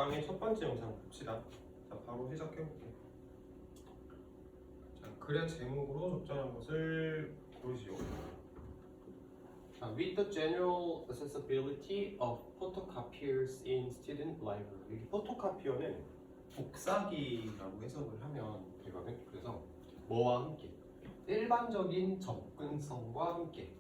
강의 첫 번째 영상 봅시다. 자, 바로 시작해볼게. 자, 글의 제목으로 적절한 것을 고르시오. 자, with the general accessibility of photocopiers in student library. 여기 포토카피어는 복사기라고 해석을 하면 되거든. 그래서 뭐와 함께? 일반적인 접근성과 함께.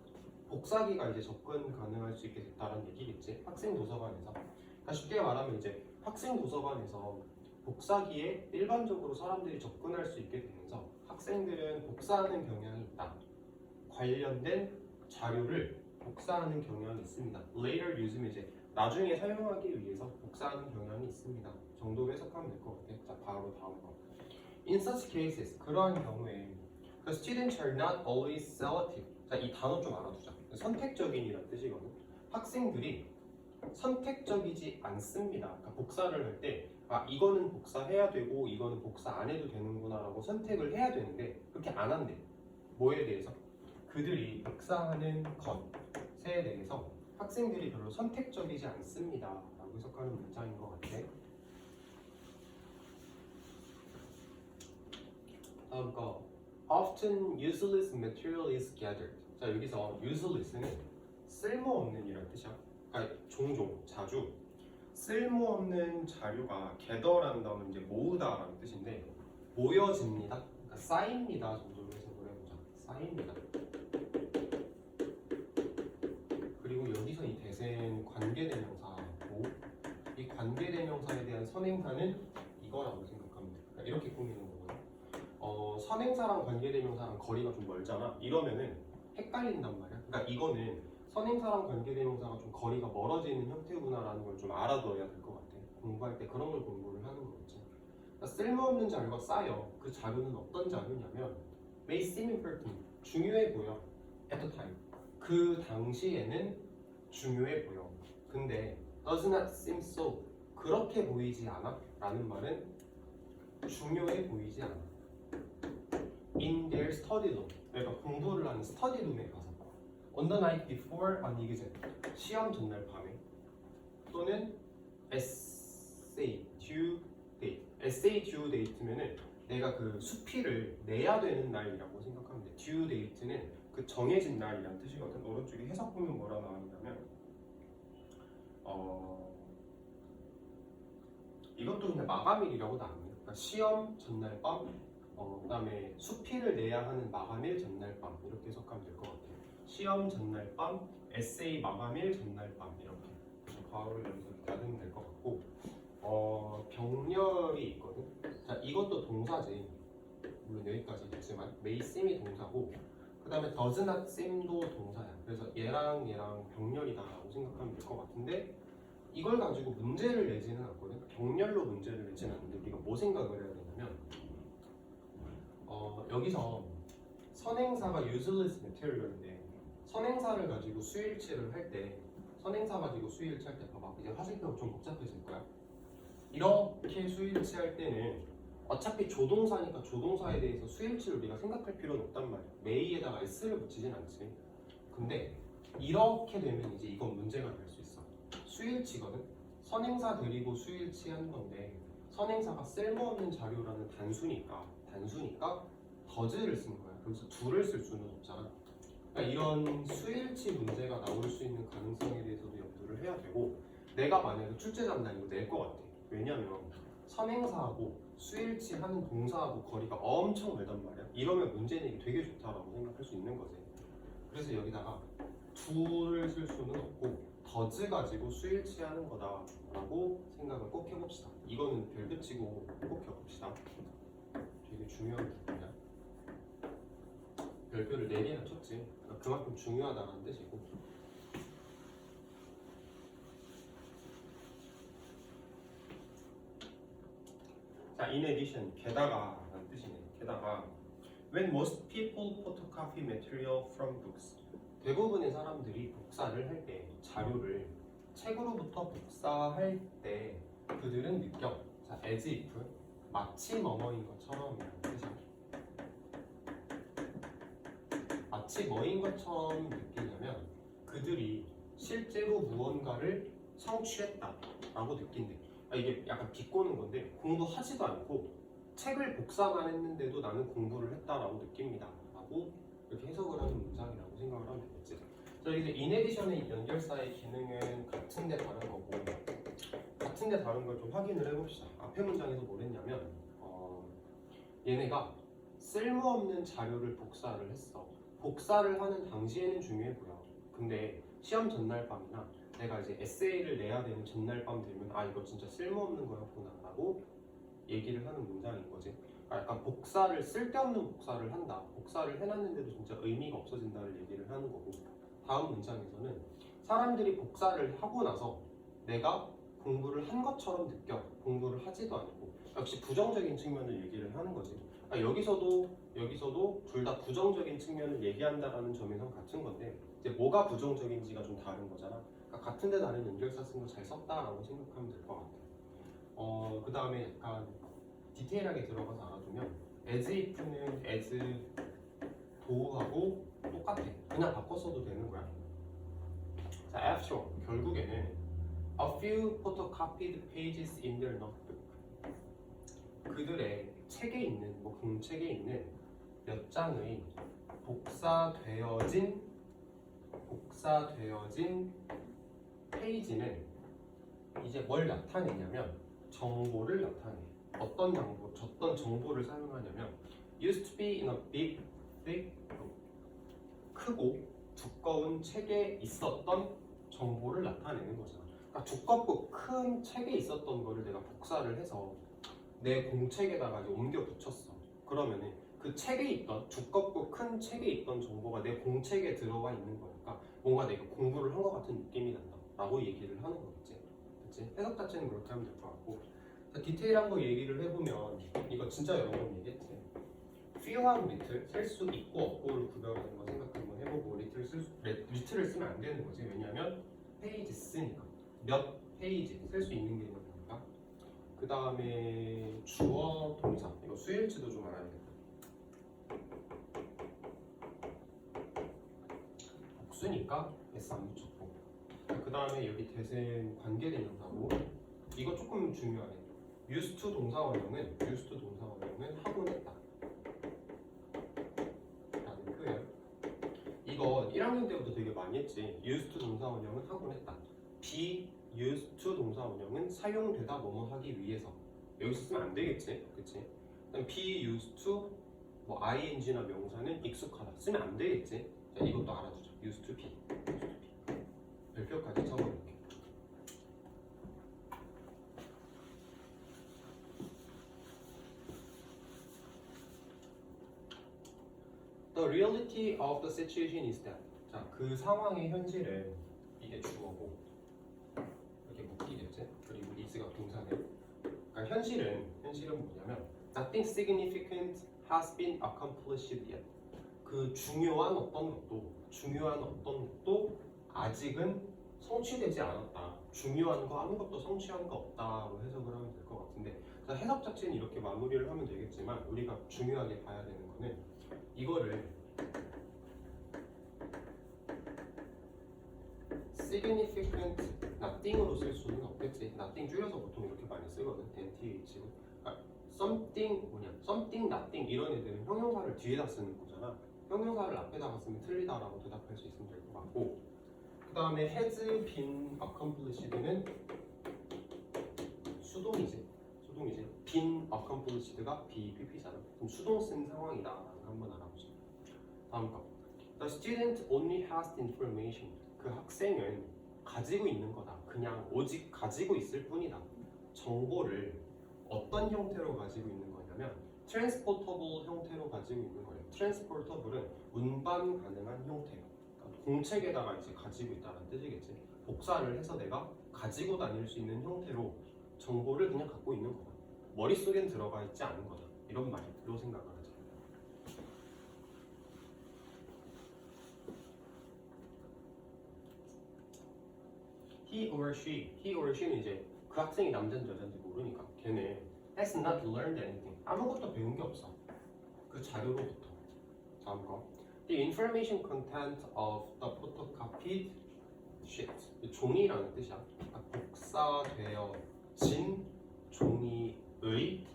복사기가 이제 접근 가능할 수 있게 됐다는 얘기겠지. 학생 도서관에서. 그러니까 쉽게 말하면 이제 학생 도서관에서 복사기에 일반적으로 사람들이 접근할 수 있게 되면서 학생들은 복사하는 경향이 있다. 관련된 자료를 복사하는 경향이 있습니다. Later use면 이제 나중에 사용하기 위해서 복사하는 경향이 있습니다. 정도로 해석하면 될 것 같아. 자, 바로 다음 거. In such cases, 그러한 경우에 the students are not always selective. 자, 이 단어 좀 알아두자. 선택적인이란 뜻이거든. 학생들이 선택적이지 않습니다. 그러니까 복사를 할 때 이거는 복사해야 되고 이거는 복사 안 해도 되는구나라고 선택을 해야 되는데 그렇게 안 한대. 뭐에 대해서? 그들이 복사하는 것에 대해서 학생들이 별로 선택적이지 않습니다 라고 해석하는 문장인 것 같아. 다음 거. Often useless material is gathered. 자, 여기서 useless는 쓸모없는 이란 뜻이야. 그러니까 종종, 자주 쓸모없는 자료가 gather라는 단어는 이제 모으다라는 뜻인데 모여집니다. 그러니까 쌓입니다 정도로 해석을 해보자. 쌓입니다. 그리고 여기서 이 대세는 관계대명사고 이 관계대명사에 대한 선행사는 이거라고 생각하면 돼. 그러니까 이렇게 꾸미는 거거든. 선행사랑 관계대명사랑 거리가 좀 멀잖아. 이러면은 헷갈린단 말이야. 그러니까 이거는 선행사랑 관계대명사가 좀 거리가 멀어지는 형태구나라는 걸 좀 알아둬야 될 것 같아. 공부할 때 그런 걸 공부를 하는 거겠지. 그러니까 쓸모없는 자료가 쌓여. 그 자료는 어떤 자료냐면 may seem important, 중요해 보여. at the time, 그 당시에는 중요해 보여. 근데 does not seem so, 그렇게 보이지 않아? 라는 말은 중요해 보이지 않아. in their study room, 그러니까 공부를 하는 스터디 룸에 가서 on the night before, 아니 이게 시험 전날 밤에 또는 essay due date. essay due date면은 내가 그 수필을 내야 되는 날이라고 생각하면 돼. due date는 그 정해진 날이란 뜻이거든. 오른쪽에 해석 보면 뭐라 나왔냐면 이것도 그냥 마감일이라고 나왔네. 그러니까 시험 전날 밤, 그다음에 수필을 내야 하는 마감일 전날 밤 이렇게 해석하면 될 것 같아. 시험 전날 밤, 에세이 마감일 전날 밤 이렇게. 그래서 바로를 여기서 닫으면 될 것 같고, 병렬이 있거든. 자, 이것도 동사지. 물론 여기까지 있지만 may seem이 동사고, 그다음에 does not seem도 동사야. 그래서 얘랑 병렬이다라고 생각하면 될 것 같은데 이걸 가지고 문제를 내지는 않거든. 병렬로 문제를 내지는 않는데 우리가 뭐 생각을 해야 되냐면 여기서 선행사가 useless material인데 선행사를 가지고 수일치를 할 때 선행사 가지고 수일치 할 때 봐봐. 이제 화살표가 좀 복잡해질 거야. 이렇게 수일치할 때는 어차피 조동사니까 조동사에 대해서 수일치를 우리가 생각할 필요는 없단 말이야. may에다가 s를 붙이진 않지. 근데 이렇게 되면 이제 이건 문제가 될 수 있어. 수일치거든. 선행사 데리고 수일치하는 건데 선행사가 쓸모없는 자료라는 단수니까 does를 쓴 거야. 그래서 do를 쓸 수는 없잖아. 그러니까 이런 수일치 문제가 나올 수 있는 가능성에 대해서도 염두를 해야 되고 내가 만약에 출제자면 이거 낼 것 같아. 왜냐면 선행사하고 수일치하는 동사하고 거리가 엄청 멀단 말이야. 이러면 문제 내기 되게 좋다라고 생각할 수 있는 거지. 그래서 여기다가 do를 쓸 수는 없고 does 가지고 수일치하는 거다라고 생각을 꼭 해봅시다. 이거는 별 붙이고 꼭 해봅시다. 되게 중요한 부분이야. 별표를 4개나 쳤지. 그러니까 그만큼 중요하다는 뜻이고. 자, in addition, 게다가 라는 뜻이네. 게다가 when most people photocopy material from books, 대부분의 사람들이 복사를 할 때 자료를 책으로부터 복사할 때 그들은 느껴. 자, as if, 마치 뭐뭐인 것처럼 이라는 뜻이야. 마치 뭐인 것처럼 느끼냐면 그들이 실제로 무언가를 성취했다 라고 느낀대. 이게 약간 비꼬는 건데 공부하지도 않고 책을 복사만 했는데도 나는 공부를 했다라고 느낍니다. 라고 이렇게 해석을 하는 문장이라고 생각을 하면 되겠지. 자, 이제 인에디션의 연결사의 기능은 같은데 다른 거고, 같은데 다른 걸 좀 확인을 해봅시다. 앞에 문장에서 뭘 했냐면 얘네가 쓸모없는 자료를 복사를 했어. 복사를 하는 당시에는 중요해 보여. 근데 시험 전날 밤이나 내가 이제 에세이를 내야 되는 전날 밤 되면 이거 진짜 쓸모없는 거였구나 라고 얘기를 하는 문장인 거지. 약간 복사를 쓸데없는 복사를 한다. 복사를 해놨는데도 진짜 의미가 없어진다는 얘기를 하는 거고, 다음 문장에서는 사람들이 복사를 하고 나서 내가 공부를 한 것처럼 느껴. 공부를 하지도 않고. 역시 부정적인 측면을 얘기를 하는 거지. 여기서도 둘 다 부정적인 측면을 얘기한다라는 점에선 같은 건데, 이제 뭐가 부정적인지가 좀 다른 거잖아. 그러니까 같은데 다른 연결사 쓴 거 잘 썼다라고 생각하면 될 것 같아. 그 다음에 약간 디테일하게 들어가서 알아두면 as if는 as do하고 똑같아. 그냥 바꿔 써도 되는 거야. 자, after all, 결국에는 a few photocopied pages in their notebook. 그들의 책에 있는, 공책에 있는 몇 장의 복사되어진 페이지는 이제 뭘 나타내냐면 정보를 나타내. 어떤 정보를 사용하냐면 used to be in a big, thick book. 크고 두꺼운 책에 있었던 정보를 나타내는 거잖아. 그러니까 두껍고 큰 책에 있었던 거를 내가 복사를 해서 내 공책에다가 이제 옮겨 붙였어. 그러면은 그 책에 있던 두껍고 큰 책에 있던 정보가 내 공책에 들어가 있는 거니까 뭔가 내가 공부를 한 것 같은 느낌이 난다 라고 얘기를 하는 거겠지. 그치? 해석 자체는 그렇게 하면 될 것 같고, 디테일한 거 얘기를 해보면 이거 진짜 여러 번 얘기했지. few하고 little 셀 수 있고 없고를 구별하는 거 생각 한번 해보고, little을 쓰면 안 되는 거지. 왜냐면 페이지 쓰니까 몇 페이지 셀 수 있는 게 있는 거니까. 그 다음에 주어 동사, 이거 수일치도 좀 알아야겠다. 복수니까 s 안 붙였고, 그 다음에 여기 대신 관계대명사고, 이거 조금 중요하네. used to 동사원형은 하곤 했다 라는 표현. 이거 1학년 때부터 되게 많이 했지. used to 동사원형은 하곤 했다. be used to 동사원형은 사용되다 뭐뭐 하기 위해서. 여기서 쓰면 안 되겠지, 그치? 그다음 be used to ing나 명사는 익숙하다 쓰면 안 되겠지. 자, 이것도 알아두자. used to be. 별표까지 적어볼게. The reality of the situation is that. 자, 그 상황의 현실은 이게 주어고 이렇게 묶이겠지. 그리고 is가 동사네. 그러니까 현실은 뭐냐면 nothing significant has been accomplished yet. 그 중요한 어떤 것도 아직은 성취되지 않았다. 중요한 거 아무것도 성취한 거 없다로 해석을 하면 될 것 같은데, 자, 해석 자체는 이렇게 마무리를 하면 되겠지만 우리가 중요하게 봐야 되는 거는 이거를 significant nothing으로 쓸 수는 없겠지. nothing 줄여서 보통 이렇게 많이 쓰거든. NTH로. 그러니까 something, nothing 이런 애들은 형용사를 뒤에다 쓰는 거잖아. 형용사를 앞에다가 쓰면 틀리다라고 대답할 수 있으면 될 것 같고, 그 다음에 has been accomplished는 수동이지. been accomplished가 BPP잖아. 그럼 수동 쓴 상황이다라는 거 한번 알아보자. 다음 거. The student only has the information. 그 학생은 가지고 있는 거다. 그냥 오직 가지고 있을 뿐이다. 정보를 어떤 형태로 가지고 있는 거냐면 transportable 형태로 가지고 있는 거예요. transportable은 운반 가능한 형태. 그러니까 공책에다가 이제 가지고 있다는 뜻이겠지. 복사를 해서 내가 가지고 다닐 수 있는 형태로 정보를 그냥 갖고 있는 거다. 머릿속엔 들어가 있지 않은 거다. 이런 말로 생각을 하자. he or she는 이제 그 학생이 남자인지 여자인지 모르니까 걔네 has not learned anything. 아무것도 배운 게 없어. 그 자료로부터. 다음 거. The information content of the photocopied sheet. 종이라는 뜻이야. 복사되어진 진 종이의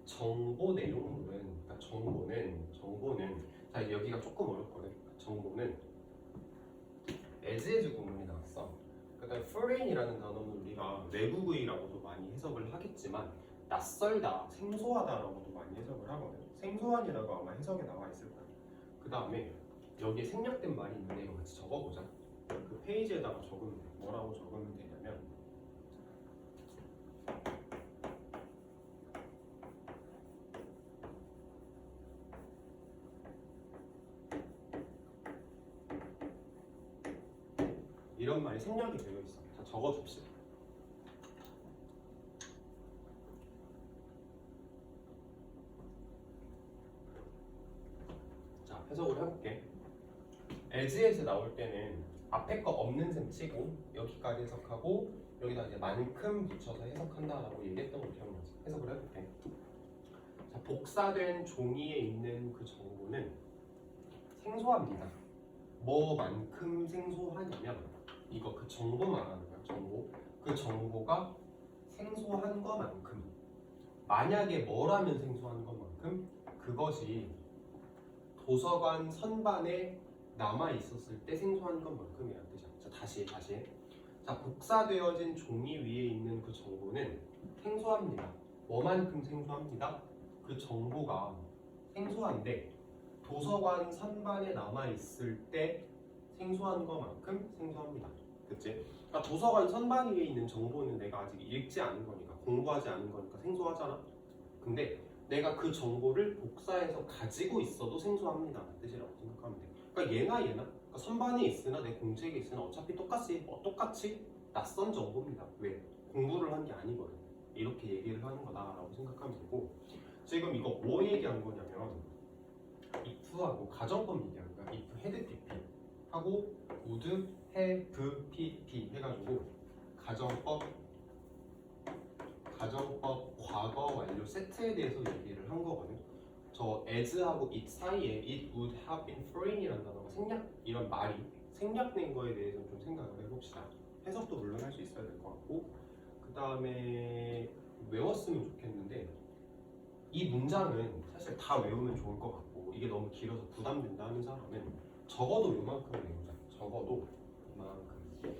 정보 내용물은, 그러니까 정보는 자 이제 여기가 조금 어렵거든. 정보는 as 구문이 나왔어. 그다음에 foreign이라는 단어는 우리가 외국의라고도 많이 해석을 하겠지만 낯설다, 생소하다라고도 많이 해석을 하거든. 생소한이라고 아마 해석에 나와 있을 거야. 그 다음에 여기에 생략된 말이 있는데 이거 같이 적어보자. 그 페이지에다가 적으면 돼. 뭐라고 적으면 되냐면 이런 말이 생략이 되어 있어. 자 적어줍시다. 자 해석을 해볼게. as에서 나올 때는 앞에 거 없는 셈 치고 여기까지 해석하고 여기다 이제 만큼 붙여서 해석한다라고 얘기했던 거 기억나지? 해석을 해볼게. 자, 복사된 종이에 있는 그 정보는 생소합니다. 뭐만큼 생소하냐면 이거 그 정보 말하는 거야. 정보. 그 정보가 생소한 것만큼, 만약에 뭐라면 생소한 것만큼 그것이 도서관 선반에 남아 있었을 때 생소한 것만큼이라는 뜻이야. 자, 다시. 자, 복사되어진 종이 위에 있는 그 정보는 생소합니다. 뭐만큼 생소합니다. 그 정보가 생소한데 도서관 선반에 남아 있을 때 생소한 것만큼 생소합니다. 그치? 그러니까 도서관 선반 위에 있는 정보는 내가 아직 읽지 않은 거니까, 공부하지 않은 거니까 생소하잖아. 근데 내가 그 정보를 복사해서 가지고 있어도 생소합니다. 뜻이라고 생각하면 돼. 그러니까 얘나 그러니까 선반에 있으나 내 공책에 있으나 어차피 똑같이 낯선 정보입니다. 왜? 공부를 한 게 아니거든. 이렇게 얘기를 하는 거다라고 생각하면 되고, 지금 이거 뭐 얘기한 거냐면 if하고 가정법 얘기하는 거야. if had pp 하고 would have pp 해가지고 가정법 과거 완료 세트에 대해서 얘기를 한 거거든. 저 as하고 it 사이에 it would have been foreign이라는 단어가 이런 말이 생략된 거에 대해서 좀 생각을 해봅시다. 해석도 물론 할 수 있어야 될 것 같고, 그 다음에 외웠으면 좋겠는데 이 문장은 사실 다 외우면 좋을 것 같고 이게 너무 길어서 부담된다 하는 사람은 적어도 요만큼 외우자. 적어도 이만큼.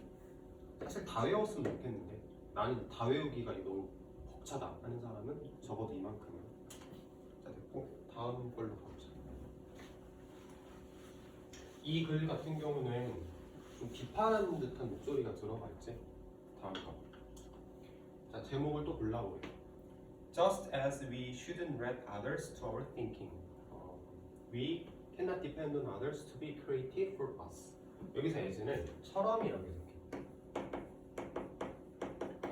사실 다 외웠으면 좋겠는데 나는 다 외우기가 너무 벅차다 하는 사람은 적어도 이만큼은. 자 됐고, 다음 걸로 가보자. 이 글 같은 경우는 좀 비판하는 듯한 목소리가 들어가 있지. 다음 거. 자 제목을 또 골라보게. Just as we shouldn't read others to our thinking, we cannot depend on others to be creative for us. 여기서 as는 처럼이라고 해석해.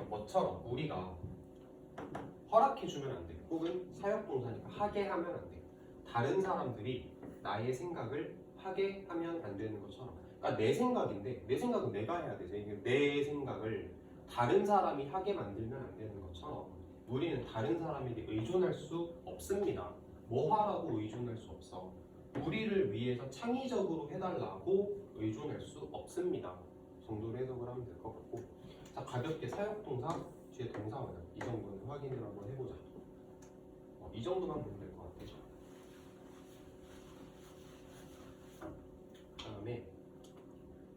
뭐처럼 우리가 허락해주면 안 돼. 혹은 사역동사니까 하게 하면 안 돼. 다른 사람들이 나의 생각을 하게 하면 안 되는 것처럼. 그러니까 내 생각인데 내 생각은 내가 해야 되지. 내 생각을 다른 사람이 하게 만들면 안 되는 것처럼 우리는 다른 사람에게 의존할 수 없습니다. 뭐 하라고 의존할 수 없어. 우리를 위해서 창의적으로 해달라고 의존할 수 없습니다. 정도로 해석을 하면 될 것 같고, 자 가볍게 사역동사 뒤에 동사원은 이 정도는 확인을 한번 해보자. 이 정도만 보면 될 것 같아. 다음에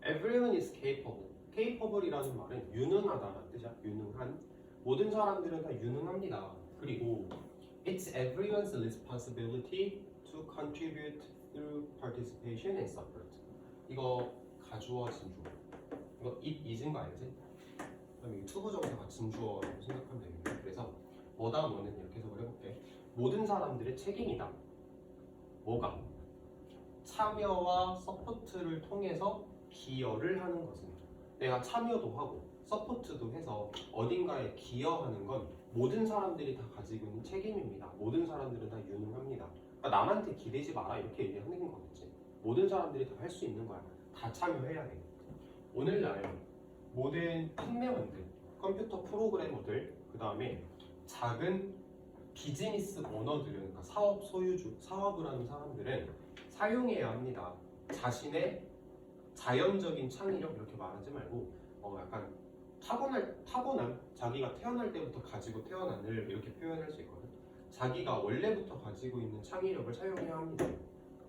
everyone is capable. capable이라는 말은 유능하다라는 뜻이야. 유능한. 모든 사람들은 다 유능합니다. 그리고 it's everyone's responsibility to contribute through participation and support. 이거 가주어 진주어. 이거 it is인 거 알지? 그럼 이 투부정사가 진주어라고 생각하면 되겠네. 그래서 뭐다 뭐는 이렇게 해석을 해볼게. 모든 사람들의 책임이다. 뭐가? 참여와 서포트를 통해서 기여를 하는 것은. 내가 참여도 하고 서포트도 해서 어딘가에 기여하는 건 모든 사람들이 다 가지고 있는 책임입니다. 모든 사람들은 다 유능합니다. 그러니까 남한테 기대지 마라 이렇게 얘기하는 거겠지. 모든 사람들이 다 할 수 있는 거야. 다 참여해야 돼. 오늘날 모든 판매원들, 컴퓨터 프로그래머들, 그 다음에 작은 비즈니스 오너들은, 그러니까 사업 소유주, 사업을 하는 사람들은 사용해야 합니다. 자신의 자연적인 창의력, 이렇게 말하지 말고 약간 타고난 자기가 태어날 때부터 가지고 태어난을 이렇게 표현할 수 있거든. 자기가 원래부터 가지고 있는 창의력을 사용해야 합니다.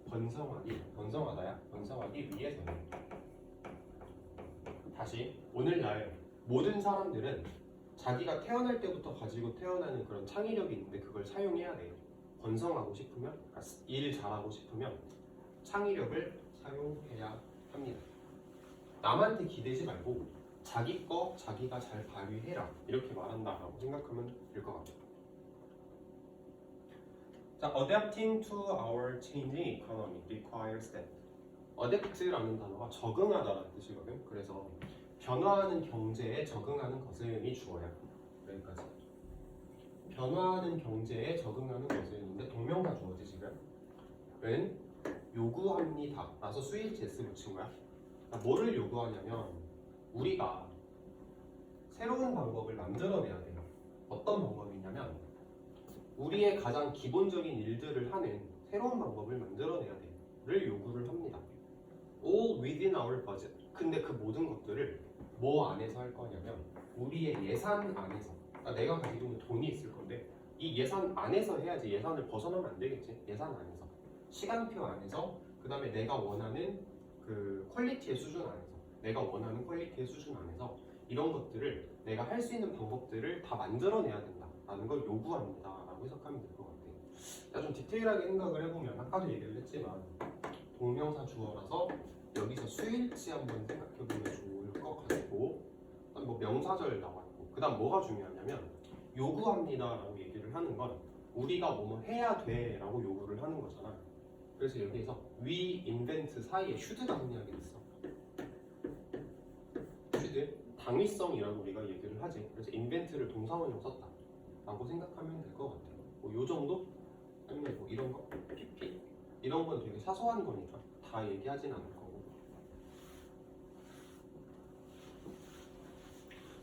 번성하기 위해서는. 다시 오늘날 모든 사람들은 자기가 태어날 때부터 가지고 태어나는 그런 창의력이 있는데 그걸 사용해야 돼요. 번성하고 싶으면, 그러니까 일 잘하고 싶으면 창의력을 사용해야 합니다. 남한테 기대지 말고 자기 거 자기가 잘 발휘해라 이렇게 말한다라고 생각하면 될 것 같아요. 자, adapting to our changing economy requires that. adapt라는 단어가 적응하다라는 뜻이거든. 그래서 변화하는 경제에 적응하는 것은이 주어야. 여기까지. 변화하는 경제에 적응하는 것은인데 동명사 주어지 지금. 은 요구합니다. 라서 수일치 s 붙인 거야. 그러니까 뭐를 요구하냐면 우리가 새로운 방법을 만들어내야 돼요. 어떤 방법이냐면 우리의 가장 기본적인 일들을 하는 새로운 방법을 만들어내야 돼를 요구를 합니다. All within our budget. 근데 그 모든 것들을 뭐 안에서 할 거냐면 우리의 예산 안에서. 그러니까 내가 가지고 있는 돈이 있을 건데 이 예산 안에서 해야지. 예산을 벗어나면 안 되겠지. 예산 안에서. 시간표 안에서. 그 다음에 내가 원하는 그 퀄리티의 수준 안에서. 내가 원하는 퀄리티의 수준 안에서 이런 것들을 내가 할 수 있는 방법들을 다 만들어내야 된다라는 걸 요구합니다 라고 해석하면 될 것 같아요. 좀 디테일하게 생각을 해보면 아까도 얘기를 했지만 동명사 주어라서 여기서 수일치 한번 생각해보면 좋을 것 같고 그다음 뭐 명사절 나왔고 그 다음 뭐가 중요하냐면 요구합니다 라고 얘기를 하는 건 우리가 뭐뭐 해야 돼 라고 요구를 하는 거잖아. 그래서 여기에서 we invent 사이에 should가 생략이 됐어. should 당위성이라고 우리가 얘기를 하지. 그래서 invent를 동사원으로 썼다 라고 생각하면 될 것 같아요. 뭐 요 정도? 아니면 뭐 이런 거? pp? 이런 건 되게 사소한 거니까 다 얘기하진 않을 거고.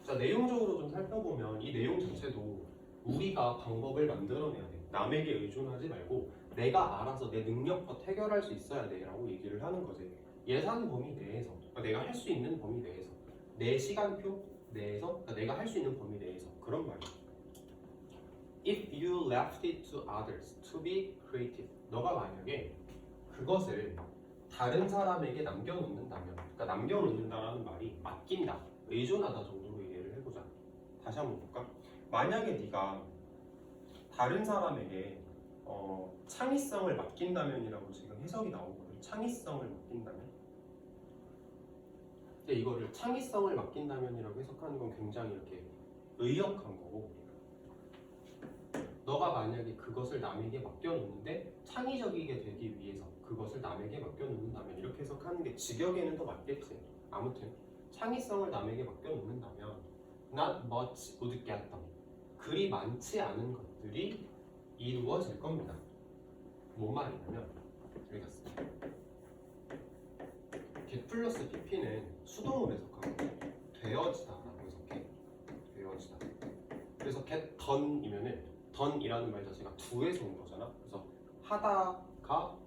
자, 내용적으로 좀 살펴보면 이 내용 자체도 우리가 방법을 만들어내야 돼. 남에게 의존하지 말고 내가 알아서 내 능력껏 해결할 수 있어야 돼 라고 얘기를 하는 거지. 예산 범위 내에서, 그러니까 내가 할 수 있는 범위 내에서, 내 시간표 내에서, 그러니까 내가 할 수 있는 범위 내에서. 그런 말이야. If you left it to others to be creative. 너가 만약에 그것을 다른 사람에게 남겨놓는다면, 그러니까 남겨놓는다라는 말이 맡긴다, 의존하다 정도로 이해를 해보자. 다시 한번 볼까? 만약에 네가 다른 사람에게 창의성을 맡긴다면이라고 지금 해석이 나오거든. 창의성을 맡긴다면. 근데 이거를 창의성을 맡긴다면이라고 해석하는 건 굉장히 이렇게 의역한 거고, 너가 만약에 그것을 남에게 맡겨놓는데 창의적이게 되기 위해서 그것을 남에게 맡겨놓는다면 이렇게 해석하는 게 직역에는 더 맞겠지. 아무튼 창의성을 남에게 맡겨놓는다면 not much would get done. 그리 많지 않은 것들이 이루어질 겁니다. 뭔 말이냐면 여기 갔어. get 플러스 pp는 수동으로 해석하고 되어지다라고 해석해. 되어지다. 그래서 get done이면은 done이라는 말 자체가 do에서 온 거잖아. 그래서 하다가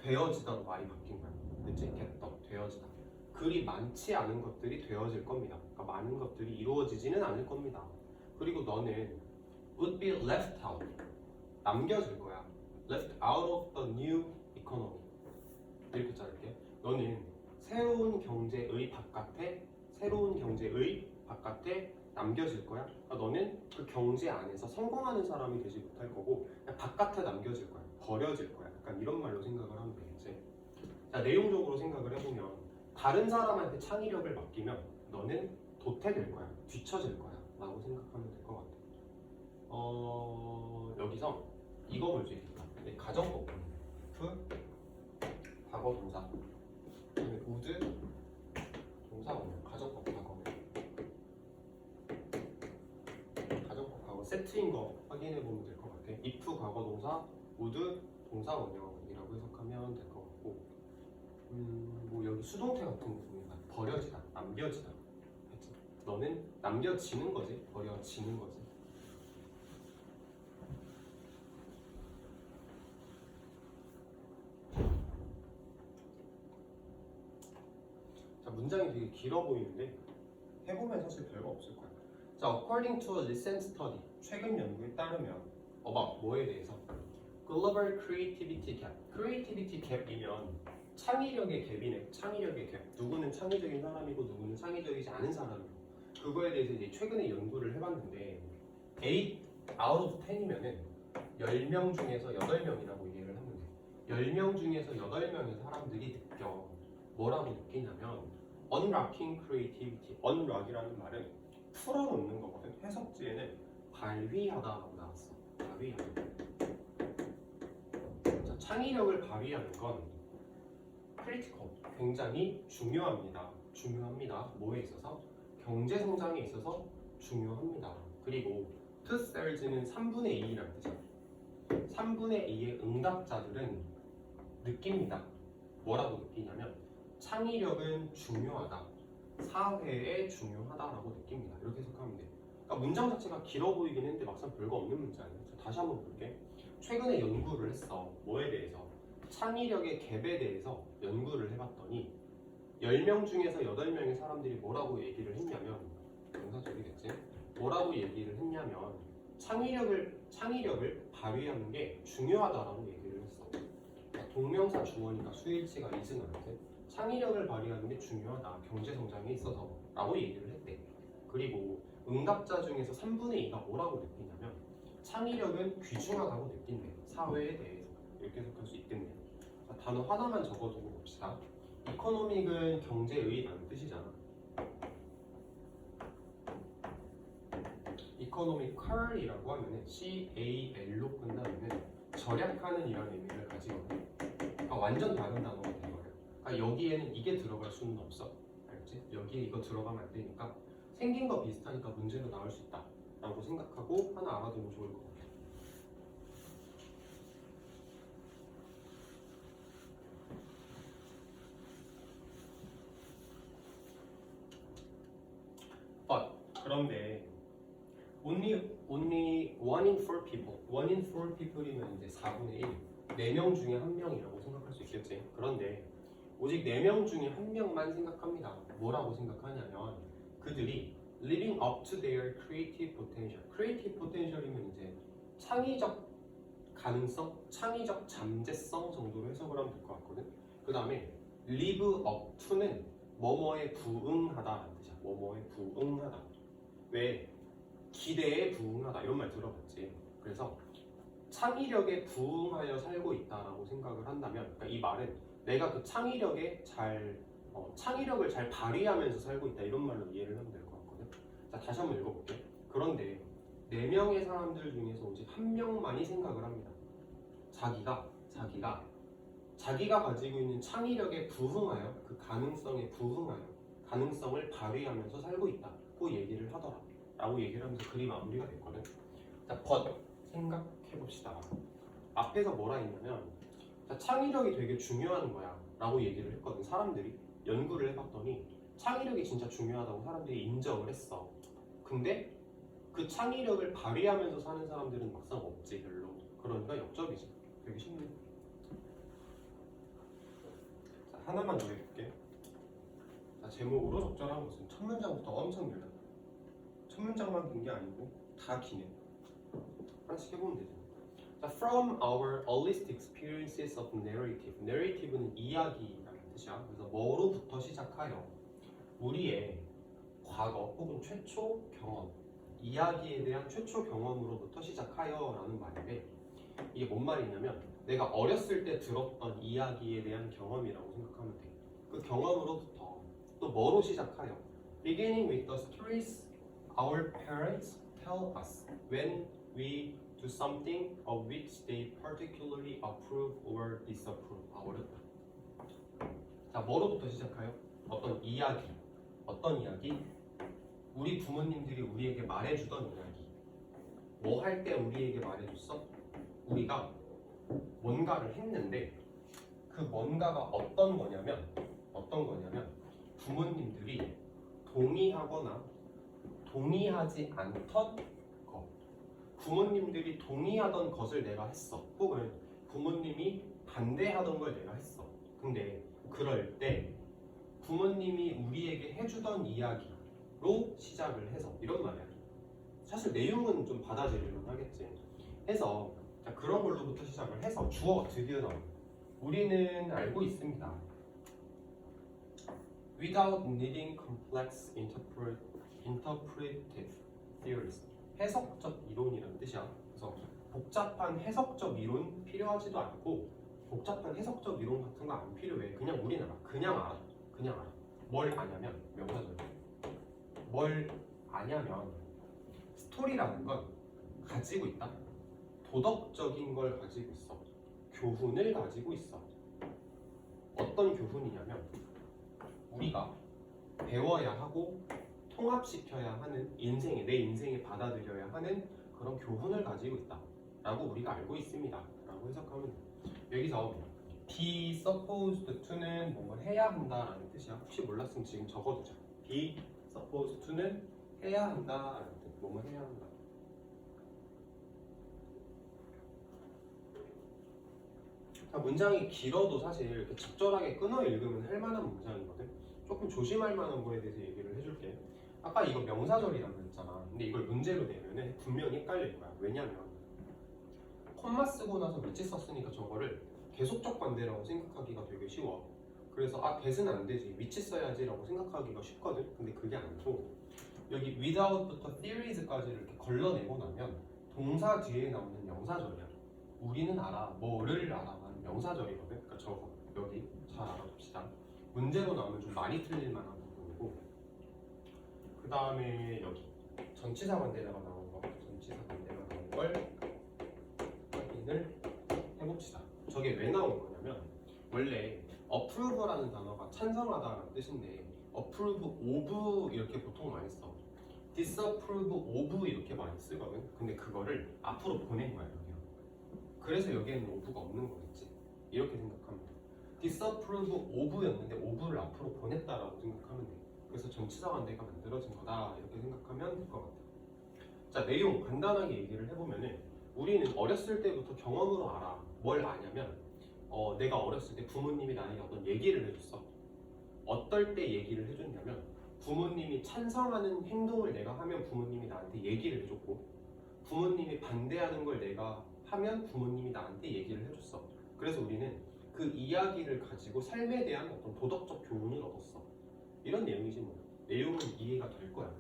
되어지다로 많이 바뀐 거야. 그치? get done, 되어지다. 그리 많지 않은 것들이 되어질 겁니다. 그러니까 많은 것들이 이루어지지는 않을 겁니다. 그리고 너는 would be left out. 남겨질 거야. left out of the new economy. 이렇게 자를게. 너는 새로운 경제의 바깥에 남겨질 거야. 그러니까 너는 그 경제 안에서 성공하는 사람이 되지 못할 거고 그냥 바깥에 남겨질 거야. 버려질 거야. 약간 이런 말로 생각을 하면 되겠지. 자, 내용적으로 생각을 해보면 다른 사람한테 창의력을 맡기면 너는 도태될 거야. 뒤처질 거야. 라고 생각하면 될 것 같아. 여기서 이거 볼 수 있겠다. 가정법. if, 과거 동사. 그다음에 would, 동사 원형. 가정법 과거. 가정법 과거 세트인 거 확인해 보면 될 것 같아. if 과거 동사, would 동사 원형이라고 해석하면 될 것 같고, 뭐 여기 수동태 같은 부분이다. 버려지다, 남겨지다. 그치? 너는 남겨지는 거지, 버려지는 거지. 자, 문장이 되게 길어 보이는데 해보면 사실 별거 없을 거야. 자, according to a recent study, 최근 연구에 따르면 뭐에 대해서? Global Creativity Gap. Creativity Gap이면 창의력의 갭이네. 창의력의 갭. 누구는 창의적인 사람이고 누구는 창의적이지 않은 사람이고 그거에 대해서 이제 최근에 연구를 해봤는데 8 out of 10이면은 10명 중에서 8명이라고 이해를 하면 돼. 10명 중에서 8명의 사람들이 느껴. 뭐라고 느끼냐면 unlocking creativity. unlock이라는 말은 풀어놓는 거거든. 해석지에는 발휘하다라고 나왔어. 발휘하다. 자, 창의력을 발휘하는 건 critical. 굉장히 중요합니다. 중요합니다. 뭐에 있어서? 경제 성장에 있어서 중요합니다. 그리고 two-thirds는 3분의 2라는 뜻이야. 3분의 2의 응답자들은 느낍니다. 뭐라고 느끼냐면 창의력은 중요하다. 사회에 중요하다라고 느낍니다. 이렇게 해석하면 돼. 그러니까 문장 자체가 길어 보이긴 했는데 막상 별거 없는 문장이야. 다시 한번 볼게. 최근에 연구를 했어. 뭐에 대해서? 창의력의 갭에 대해서 연구를 해봤더니 10명 중에서 8명의 사람들이 뭐라고 얘기를 했냐면 명사절이겠지? 뭐라고 얘기를 했냐면 창의력을 발휘하는 게 중요하다라고 얘기를 했어. 동명사 주어니까 수일치가 이승하는데 창의력을 발휘하는 게 중요하다. 경제 성장에 있어서 라고 얘기를 했대. 그리고 응답자 중에서 3분의 2가 뭐라고 느끼냐면 창의력은 귀중하다고 느낀대. 사회에 대해서. 이렇게 해석할 수 있겠네. 자, 단어 하나만 적어두고 봅시다. 이코노믹은 경제의라는 뜻이잖아. 이코노미컬이라고 하면은 CAL로 끝나면은 절약하는 이라는 의미를 가지거든. 그러니까 완전 다른 단어가 되거든. 그러니까 여기에는 이게 들어갈 수는 없어. 알지? 여기에 이거 들어가면 안 되니까 생긴 거 비슷하니까 문제가 나올 수 있다 라고 생각하고 하나 알아두면 좋을 것 같아. 그런데 only 1 in 4 people 1 in 4 people이면 이제 4분의 1 4명 중에 1명이라고 생각할 수 있겠지. 그런데 오직 4명 중에 1명만 생각합니다. 뭐라고 생각하냐면 그들이 living up to their creative potential. creative potential이면 이제 창의적 가능성, 창의적 잠재성 정도로 해석을 하면 될 것 같거든. 그 다음에 live up to는 뭐뭐에 부응하다라는 뜻이야. 뭐뭐에 부응하다. 왜? 기대에 부응하다 이런 말 들어봤지. 그래서 창의력에 부응하여 살고 있다라고 생각을 한다면, 그러니까 이 말은 내가 그 창의력을 잘 발휘하면서 살고 있다 이런 말로 이해를 하면 될 것 같거든. 자, 다시 한번 읽어볼게. 그런데 4명의 사람들 중에서 오직 1명만이 생각을 합니다. 자기가 가지고 있는 창의력에 부응하여 그 가능성에 부응하여 가능성을 발휘하면서 살고 있다고 얘기를 하더라 라고 얘기를 하면서 글이 마무리가 됐거든. 자, 생각해봅시다. 앞에서 뭐라 했냐면 자, 창의력이 되게 중요한 거야 라고 얘기를 했거든. 사람들이 연구를 해봤더니 창의력이 진짜 중요하다고 사람들이 인정을 했어. 근데 그 창의력을 발휘하면서 사는 사람들은 막상 없지 별로. 그러니까 역적이지. 되게 쉽네. 자, 하나만 더 해볼게. 자, 제목으로 적절한 것은 첫 문장부터 엄청 길다. 첫 문장만 긴 게 아니고 다 기네. 하나씩 해보면 되죠. 자, from our earliest experiences of narrative. narrative는 이야기라는 뜻이야. 그래서 뭐로부터 시작하여 우리의 과거 혹은 최초 경험, 이야기에 대한 최초 경험으로부터 시작하여 라는 말인데 이게 뭔 말이냐면 내가 어렸을 때 들었던 이야기에 대한 경험이라고 생각하면 돼. 그 경험으로부터 또 뭐로 시작하여 beginning with the stories our parents tell us when we do something of which they particularly approve or disapprove. 어렵다. 자, 뭐로부터 시작하여? 어떤 이야기. 어떤 이야기? 우리 부모님들이 우리에게 말해주던 이야기. 뭐 할 때 우리에게 말해줬어? 우리가 뭔가를 했는데 그 뭔가가 어떤 거냐면 부모님들이 동의하거나 동의하지 않던 것. 부모님들이 동의하던 것을 내가 했어. 혹은 부모님이 반대하던 걸 내가 했어. 근데 그럴 때 부모님이 우리에게 해주던 이야기 시작을 해서 이런 말이야. 사실 내용은 좀 받아들이려면 하겠지. 해서 자, 그런 걸로부터 시작을 해서 주어가 드디어 나옵니다. 우리는 알고 있습니다. Without needing complex interpretive theories. 해석적 이론이라는 뜻이야. 그래서 복잡한 해석적 이론 필요하지도 않고 복잡한 해석적 이론 같은 거 안 필요해. 그냥 우리는 알아. 그냥 알아. 그냥 알아. 뭘 아냐면 명사절. 뭘 아냐면 스토리라는 건 가지고 있다. 도덕적인 걸 가지고 있어. 교훈을 가지고 있어. 어떤 교훈이냐면 우리가 배워야 하고 통합시켜야 하는 내 인생에 받아들여야 하는 그런 교훈을 가지고 있다 라고 우리가 알고 있습니다 라고 해석하면 돼. 여기서 be supposed to는 뭔가 해야 한다 라는 뜻이야. 혹시 몰랐으면 지금 적어두자. be supposed to는 해야 한다 라는 뜻. 뭔가 해야 한다. 문장이 길어도 사실 이렇게 적절하게 끊어 읽으면 할 만한 문장이거든. 조금 조심할 만한 거에 대해서 얘기를 해줄게. 아까 이거 명사절이라고 했잖아. 근데 이걸 문제로 내면은 분명히 헷갈릴 거야. 왜냐면 콤마 쓰고 나서 위치 썼으니까 저거를 계속적 관대라고 생각하기가 되게 쉬워. 그래서 that은 안 되지. 위치 써야지 라고 생각하기가 쉽거든. 근데 그게 아니고 여기 without부터 theories까지를 이렇게 걸러내고 나면 동사 뒤에 나오는 명사절이야. 우리는 알아. 뭐를 알아. 명사절이거든. 그러니까 저거 여기 잘 알아둡시다. 문제로 나오면 좀 많이 틀릴 만한 부분이고 그 다음에 여기 전치사 관대가 나온 거 전치사 관대가 나온 걸 확인을 해봅시다. 저게 왜 나온 거냐면 원래 approve라는 단어가 찬성하다라는 뜻인데 approve of 이렇게 보통 많이 써. disapprove of 이렇게 많이 쓰거든. 근데 그거를 앞으로 보낸 거야 여기로. 그래서 여기에는 of가 없는 거겠지. 이렇게 생각하면 돼. disapprove of였는데 of를 앞으로 보냈다라고 생각하면 돼. 그래서 전치사 관대가 만들어진 거다 이렇게 생각하면 될 것 같아. 자, 내용 간단하게 얘기를 해보면은 우리는 어렸을 때부터 경험으로 알아. 뭘 아냐면 내가 어렸을 때 부모님이 나에게 어떤 얘기를 해줬어. 어떨 때 얘기를 해줬냐면 부모님이 찬성하는 행동을 내가 하면 부모님이 나한테 얘기를 해줬고 부모님이 반대하는 걸 내가 하면 부모님이 나한테 얘기를 해줬어. 그래서 우리는 그 이야기를 가지고 삶에 대한 어떤 도덕적 교훈을 얻었어. 이런 내용이지 뭐. 내용은 이해가 될 거야.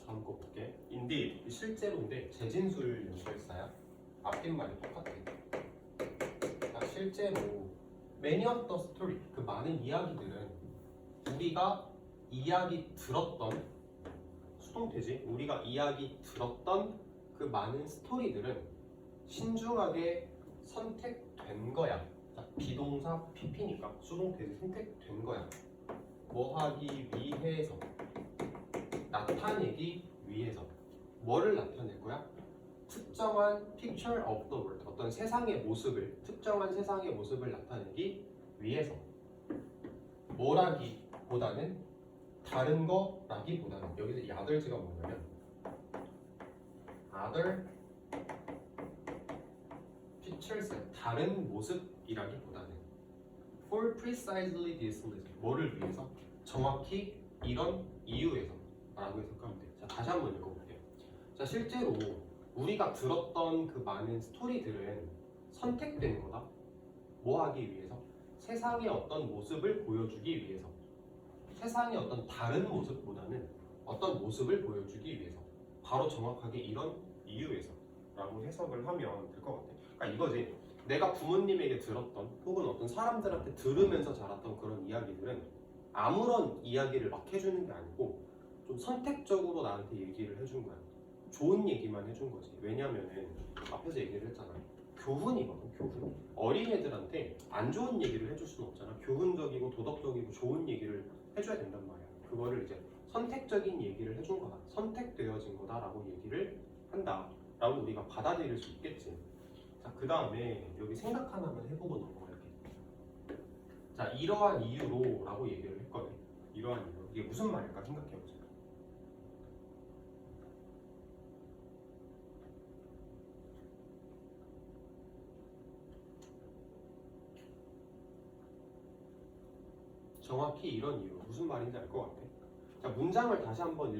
다음 거 볼게. Indeed, 실제로인데 재진술 연결사야. 앞뒷말이 똑같아. 자, 실제로 many of the story, 그 많은 이야기들은 우리가 이야기 들었던 수동태지. 우리가 이야기 들었던 그 많은 스토리들은 신중하게 선택된 거야. 자, 비동사 PP니까 수동태지. 선택된 거야. 뭐 하기 위해서, 나타내기 위해서. 뭐를 나타낼 거야? 특정한 picture of the world, 어떤 세상의 모습을, 특정한 세상의 모습을 나타내기 위해서. 뭐라기보다는 다른 거라기보다는 여기서 이 others가 뭐냐면 other features, 다른 모습이라기보다는 for precisely this reason, 뭐를 위해서? 정확히 이런 이유에서 라고 해석하면 돼. 자, 다시 한번 읽어볼게요. 자, 실제로 우리가 들었던 그 많은 스토리들은 선택된 거다. 뭐 하기 위해서? 세상의 어떤 모습을 보여주기 위해서. 세상의 어떤 다른 모습보다는 어떤 모습을 보여주기 위해서. 바로 정확하게 이런 이유에서 라고 해석을 하면 될 것 같아. 그러니까 이거지. 내가 부모님에게 들었던 혹은 어떤 사람들한테 들으면서 자랐던 그런 이야기들은 아무런 이야기를 막 해주는 게 아니고 좀 선택적으로 나한테 얘기를 해준 거야. 좋은 얘기만 해준 거지. 왜냐면은 앞에서 얘기를 했잖아. 교훈이거든. 교훈. 어린애들한테 안 좋은 얘기를 해줄 수는 없잖아. 교훈적이고 도덕적이고 좋은 얘기를 해줘야 된단 말이야. 그거를 이제 선택적인 얘기를 해준 거다. 선택되어진 거다라고 얘기를 한다. 라고 우리가 받아들일 수 있겠지. 자, 그 다음에 여기 생각 하나만 해보고 넘어갈게. 자, 이러한 이유로 라고 얘기를 했거든. 이러한 이유. 이게 무슨 말일까 생각해보자. 정확히 이런 이유. 무슨 말인지 알 것 같아? 자, 문장을 다시 한번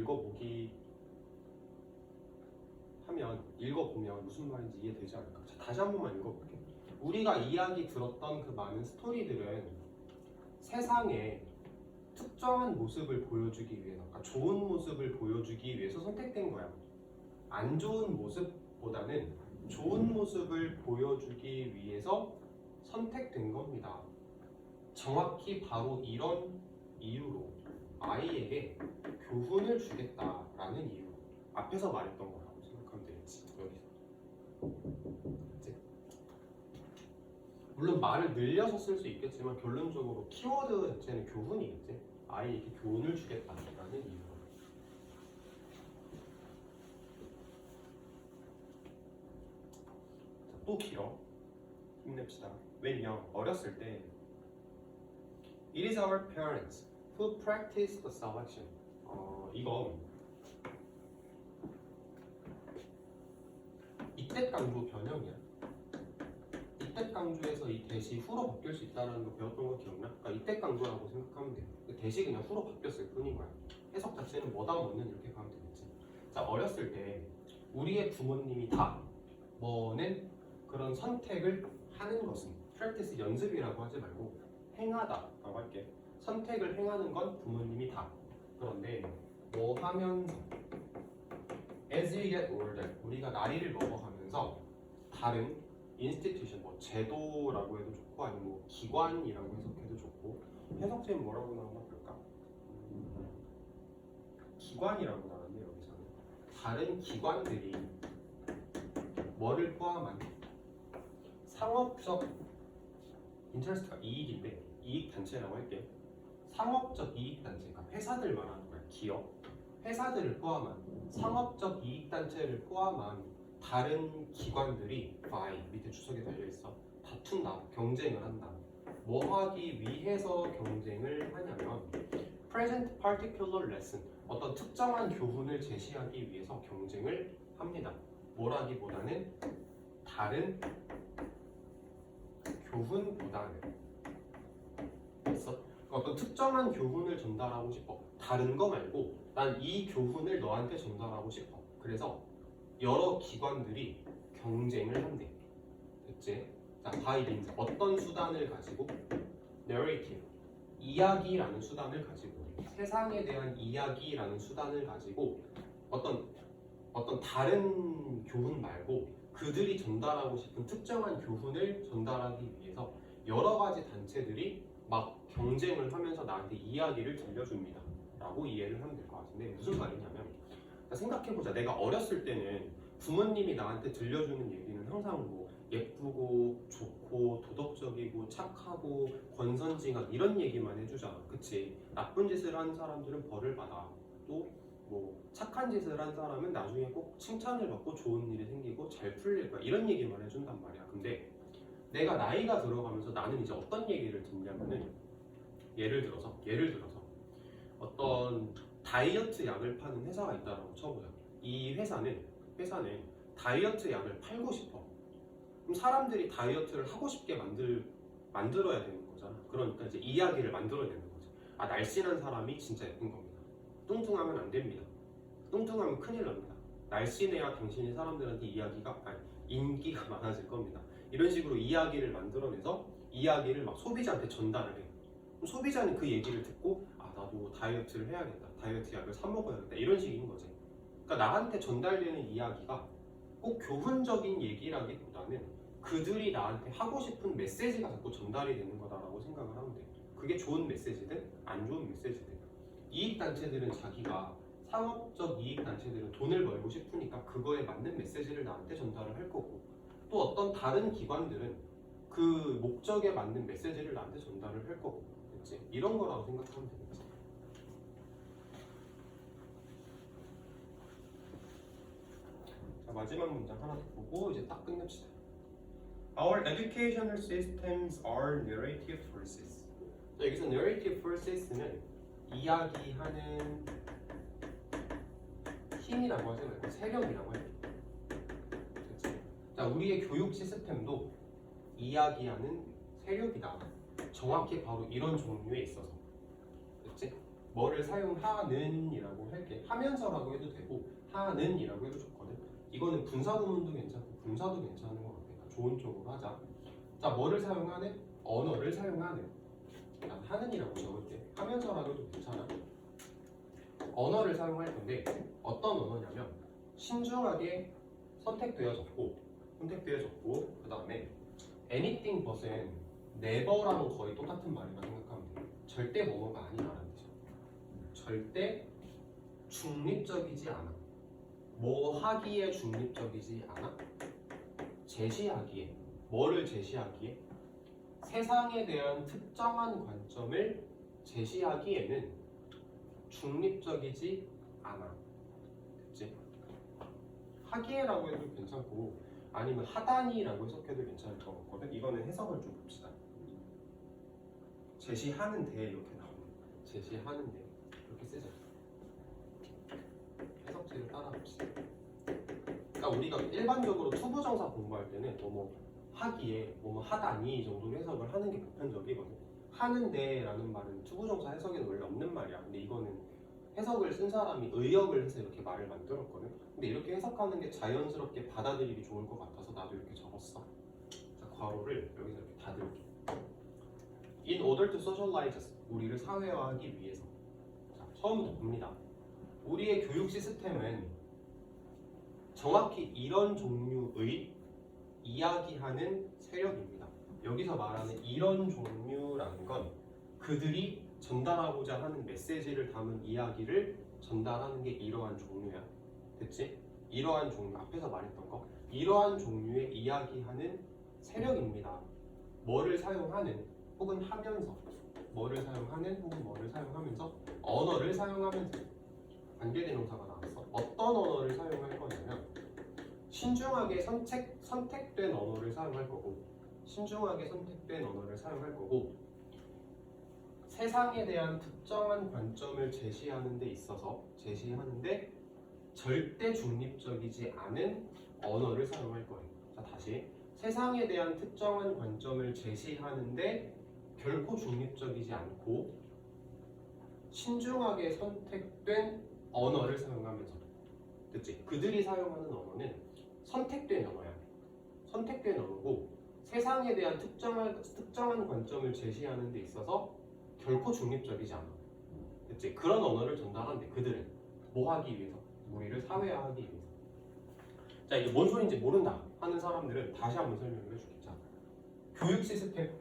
읽어보면 무슨 말인지 이해되지 않을까? 자, 다시 한 번만 읽어볼게. 우리가 이야기 들었던 그 많은 스토리들은 세상에 특정한 모습을 보여주기 위해서, 그러니까 좋은 모습을 보여주기 위해서 선택된 거야. 안 좋은 모습보다는 좋은 모습을 보여주기 위해서 선택된 겁니다. 정확히 바로 이런 이유로 아이에게 교훈을 주겠다라는 이유. 앞에서 말했던 거라고 생각하면 되겠지. 여기서. 그치? 물론 말을 늘려서 쓸 수 있겠지만 결론적으로 키워드 자체는 교훈이겠지. 아이에게 교훈을 주겠다라는 이유. 자, 또 길어. 힘냅시다. 왜냐? 어렸을 때 It is our parents who practice the selection. 이건 이때 강조 변형이야. 이때 강조에서 이 대시 후로 바뀔 수 있다는 거 배웠던 거 기억나? 그러니까 이때 강조라고 생각하면 돼. 대시 그냥 후로 바뀌었을 뿐인 거야. 해석 자체는 뭐다 뭐는 이렇게 가면 되겠지. 자, 어렸을 때 우리의 부모님이 다 뭐는 그런 선택을 하는 것은 practice 연습이라고 하지 말고 행하다라고 할게. 선택을 행하는 건 부모님이 다. 그런데 뭐 하면서 as we get older 우리가 나이를 먹어가면서 다른 institution 뭐 제도라고 해도 좋고 아니면 뭐 기관이라고 해석해도 좋고 해석체는 뭐라고 나오나 볼까? 기관이라고 나왔네 여기서는. 다른 기관들이 뭐를 포함한 상업적 인터레스트가 이익인데 이익 단체라고 할게. 상업적 이익 단체, 그러니까 회사들 말하는 거야. 기업, 회사들을 포함한 상업적 이익 단체를 포함한 다른 기관들이 by 밑에 주석에 달려 있어. 다툰다, 경쟁을 한다. 뭐 하기 위해서 경쟁을 하냐면 present particular lesson, 어떤 특정한 교훈을 제시하기 위해서 경쟁을 합니다. 뭐라기보다는 다른 교훈보다는 있어. 어떤 특정한 교훈을 전달하고 싶어. 다른 거 말고 난 이 교훈을 너한테 전달하고 싶어. 그래서 여러 기관들이 경쟁을 한대. 됐지? 자, by means 어떤 수단을 가지고 narrative 이야기라는 수단을 가지고 세상에 대한 이야기라는 수단을 가지고 어떤 다른 교훈 말고 그들이 전달하고 싶은 특정한 교훈을 전달하기 위해서 여러 가지 단체들이 막 경쟁을 하면서 나한테 이야기를 들려줍니다 라고 이해를 하면 될 것 같은데 무슨 말이냐면 생각해보자. 내가 어렸을 때는 부모님이 나한테 들려주는 얘기는 항상 뭐 예쁘고 좋고 도덕적이고 착하고 권선징악 이런 얘기만 해주잖아. 그치? 나쁜 짓을 하는 사람들은 벌을 받아. 또 뭐 착한 짓을 한 사람은 나중에 꼭 칭찬을 받고 좋은 일이 생기고 잘 풀릴 거야. 이런 얘기만 해준단 말이야. 근데 내가 나이가 들어가면서 나는 이제 어떤 얘기를 듣냐면은 예를 들어서 어떤 다이어트 약을 파는 회사가 있다라고 쳐보자. 이 회사는 다이어트 약을 팔고 싶어. 그럼 사람들이 다이어트를 하고 싶게 만들어야 되는 거잖아. 그러니까 이제 이야기를 만들어야 되는 거지. 아, 날씬한 사람이 진짜 예쁜 겁니다. 뚱뚱하면 안 됩니다. 뚱뚱하면 큰일 납니다. 날씬해야 당신이 사람들한테 인기가 많아질 겁니다. 이런 식으로 이야기를 만들어내서 이야기를 막 소비자한테 전달을 해. 그럼 소비자는 그 얘기를 듣고 아, 나도 다이어트를 해야겠다. 다이어트 약을 사 먹어야겠다. 이런 식인 거지. 그러니까 나한테 전달되는 이야기가 꼭 교훈적인 얘기라기보다는 그들이 나한테 하고 싶은 메시지가 자꾸 전달이 되는 거다라고 생각을 하면 돼. 그게 좋은 메시지든 안 좋은 메시지든. 이익단체들은 자기가 상업적 이익단체들은 돈을 벌고 싶으니까 그거에 맞는 메시지를 나한테 전달을 할 거고 또 어떤 다른 기관들은 그 목적에 맞는 메시지를 나한테 전달을 할 거고 그치? 이런 거라고 생각하면 되겠지. 자, 마지막 문장 하나 더 보고 이제 딱 끝냅시다. Our educational systems are narrative forces. 자, 여기서 narrative forces는 이야기하는 힘이라고 하지 말고 세력이라고 해요. 그치? 자, 우리의 교육 시스템도 이야기하는 세력이다. 정확히 바로 이런 종류에 있어서 그치? 뭐를 사용하는이라고 할게. 하면서라고 해도 되고 하는이라고 해도 좋거든. 이거는 분사구문도 괜찮고 분사도 괜찮은 것 같아. 좋은 쪽으로 하자. 자, 뭐를 사용하는? 언어를 사용하는. 난 하는이라고 적을게. 하면서라고 해도 괜찮아. 언어를 사용할 건데 어떤 언어냐면 신중하게 선택되어졌고 그 다음에 anything but은 never랑 거의 똑같은 말이라 생각하면 돼. 절대 뭐뭐가 아니라는 뜻이야. 절대 중립적이지 않아. 뭐 하기에 중립적이지 않아? 제시하기에. 뭐를 제시하기에? 세상에 대한 특정한 관점을 제시하기에는 중립적이지 않아. 됐지? 하기에라고 해도 괜찮고 아니면 하다니라고 해석해도 괜찮을 것 같거든. 이거는 해석을 좀 봅시다. 제시하는데 이렇게 나오네. 제시하는데 이렇게 쓰자. 해석지를 따라 봅시다. 그러니까 우리가 일반적으로 투부정사 공부할 때는 뭐뭐 하기에 뭐뭐 하다니 정도로 해석을 하는 게 보편적이거든. 하는데 라는 말은 투부정사 해석에는 원래 없는 말이야. 근데 이거는 해석을 쓴 사람이 의역을 해서 이렇게 말을 만들었거든. 근데 이렇게 해석하는 게 자연스럽게 받아들이기 좋을 것 같아서 나도 이렇게 적었어. 자, 괄호를 여기서 이렇게 닫을게. In order to socialize, 우리를 사회화하기 위해서. 자, 처음부터 봅니다. 우리의 교육 시스템은 정확히 이런 종류의 이야기하는 세력입니다. 여기서 말하는 이런 종류라는 건 그들이 전달하고자 하는 메시지를 담은 이야기를 전달하는 게 이러한 종류야. 됐지? 이러한 종류, 앞에서 말했던 거, 이러한 종류의 이야기하는 세력입니다. 뭐를 사용하는 혹은 하면서, 뭐를 사용하는 혹은 뭐를 사용하면서, 언어를 사용하면서. 관계대명사가 나왔어. 어떤 언어를 사용할 거냐면 신중하게 선택된 언어를 사용할 거고, 신중하게 선택된 언어를 사용할 거고, 세상에 대한 특정한 관점을 제시하는 데 있어서 제시하는데 절대 중립적이지 않은 언어를 사용할 거예요. 자, 다시. 세상에 대한 특정한 관점을 제시하는데 결코 중립적이지 않고 신중하게 선택된 언어를 사용하면서. 그치? 그들이 사용하는 언어는 선택된 언어야. 선택된 언어고 세상에 대한 특정한 관점을 제시하는 데 있어서 결코 중립적이지 않아. 그치? 그런 언어를 전달하는데 그들은 뭐 하기 위해서? 우리를 사회화하기 위해서. 자, 이게 뭔 소리인지 모른다 하는 사람들은 다시 한번 설명을 해줄게. 자, 교육 시스템.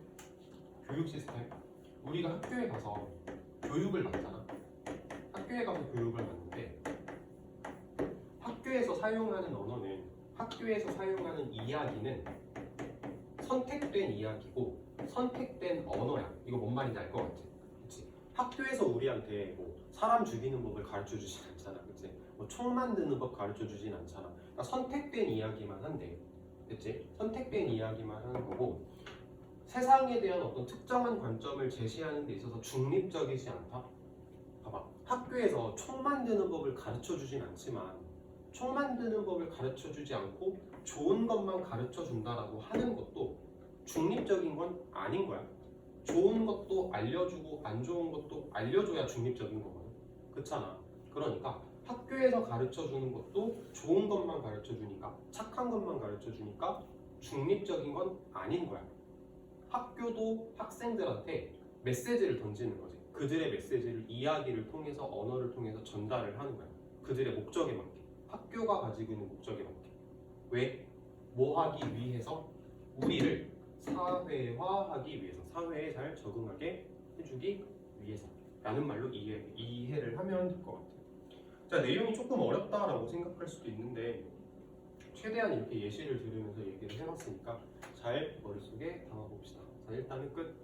우리가 학교에 가서 교육을 받잖아. 학교에 가서 교육을 받는데 학교에서 사용하는 언어는, 학교에서 사용하는 이야기는 선택된 이야기고 선택된 언어야. 이거 뭔 말인지 알 것 같지? 그치? 학교에서 우리한테 뭐 사람 죽이는 법을 가르쳐 주진 않잖아. 그치? 뭐 총 만드는 법 가르쳐 주진 않잖아. 그러니까 선택된 이야기만 한대. 그치? 선택된 이야기만 하는 거고 세상에 대한 어떤 특정한 관점을 제시하는 데 있어서 중립적이지 않다? 봐봐. 학교에서 총 만드는 법을 가르쳐 주진 않지만 총 만드는 법을 가르쳐 주지 않고 좋은 것만 가르쳐 준다라고 하는 것도 중립적인 건 아닌 거야. 좋은 것도 알려주고 안 좋은 것도 알려줘야 중립적인 거거든. 그렇잖아. 그러니까 학교에서 가르쳐 주는 것도 좋은 것만 가르쳐 주니까, 착한 것만 가르쳐 주니까 중립적인 건 아닌 거야. 학교도 학생들한테 메시지를 던지는 거지. 그들의 메시지를 이야기를 통해서, 언어를 통해서 전달을 하는 거야. 그들의 목적에 맞게, 학교가 가지고 있는 목적에 맞게. 왜? 뭐 하기 위해서? 우리를 사회화하기 위해서, 사회에 잘 적응하게 해주기 위해서 라는 말로 이해를 하면 될 것 같아요. 자, 내용이 조금 어렵다라고 생각할 수도 있는데 최대한 이렇게 예시를 들으면서 얘기를 해봤으니까 잘 머릿속에 담아봅시다. 자, 일단은 끝.